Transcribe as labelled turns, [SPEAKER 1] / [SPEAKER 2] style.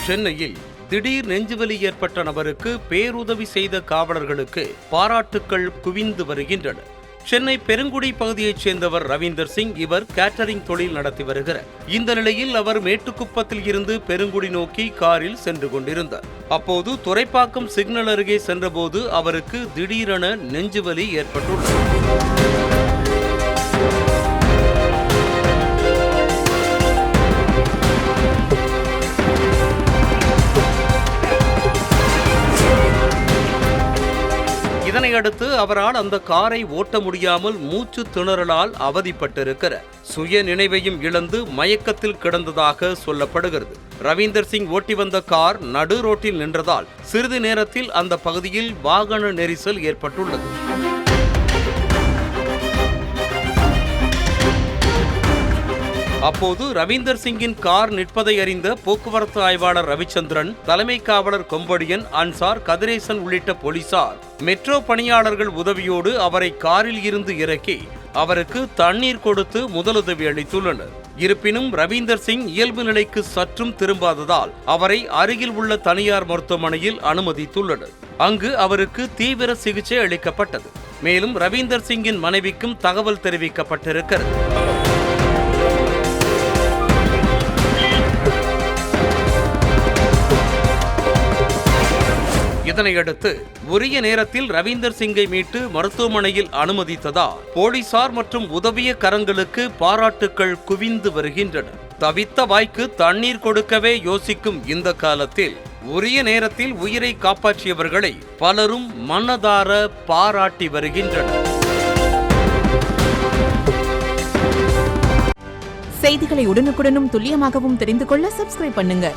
[SPEAKER 1] சென்னையில் திடீர் நெஞ்சுவலி ஏற்பட்ட நபருக்கு பேருதவி செய்த காவலர்களுக்கு பாராட்டுக்கள் குவிந்து வருகின்றன. சென்னை பெருங்குடி பகுதியைச் சேர்ந்தவர் ரவீந்தர் சிங். இவர் கேட்டரிங் தொழில் நடத்தி வருகிறார். இந்த நிலையில் அவர் மேட்டுக்குப்பத்தில் இருந்து பெருங்குடி நோக்கி காரில் சென்று கொண்டிருந்தார். அப்போது துரைப்பாக்கம் சிக்னல் அருகே சென்றபோது அவருக்கு திடீரென நெஞ்சுவலி ஏற்பட்டுள்ளது. இதனையடுத்து அவரால் அந்த காரை ஓட்ட முடியாமல் மூச்சு திணறலால் அவதிப்பட்டிருக்கிறார். சுய நினைவையும் இழந்து மயக்கத்தில் கிடந்ததாக சொல்லப்படுகிறது. ரவீந்தர் சிங் ஓட்டி வந்த கார் நடு ரோட்டில் நின்றதால் சிறிது நேரத்தில் அந்த பகுதியில் வாகன நெரிசல் ஏற்பட்டுள்ளது. அப்போது ரவீந்தர் சிங்கின் கார் நிற்பதை அறிந்த போக்குவரத்து ஆய்வாளர் ரவிச்சந்திரன், தலைமை காவலர் கொம்படியன், அன்சார், கதிரேசன் உள்ளிட்ட போலீசார் மெட்ரோ பணியாளர்கள் உதவியோடு அவரை காரில் இருந்து இறக்கி அவருக்கு தண்ணீர் கொடுத்து முதலுதவி அளித்துள்ளனர். இருப்பினும் ரவீந்தர் சிங் இயல்பு நிலைக்கு சற்றும் திரும்பாததால் அவரை அருகில் உள்ள தனியார் மருத்துவமனையில் அனுமதித்துள்ளனர். அங்கு அவருக்கு தீவிர சிகிச்சை அளிக்கப்பட்டது. மேலும் ரவீந்தர் சிங்கின் மனைவிக்கும் தகவல் தெரிவிக்கப்பட்டிருக்கிறது. இதனையடுத்து உரிய நேரத்தில் ரவீந்தர் சிங்கை மீட்டு மருத்துவமனையில் அனுமதித்ததால் போலீசார் மற்றும் உதவிய கரங்களுக்கு பாராட்டுக்கள் குவிந்து வருகின்றன. தவித்த வாய்க்கு தண்ணீர் கொடுக்கவே யோசிக்கும் இந்த காலத்தில் உரிய நேரத்தில் உயிரை காப்பாற்றியவர்களை பலரும் மனதார பாராட்டி வருகின்றனர்.
[SPEAKER 2] செய்திகளை உடனுக்குடனும் துல்லியமாகவும் தெரிந்து கொள்ள சப்ஸ்கிரைப் பண்ணுங்க.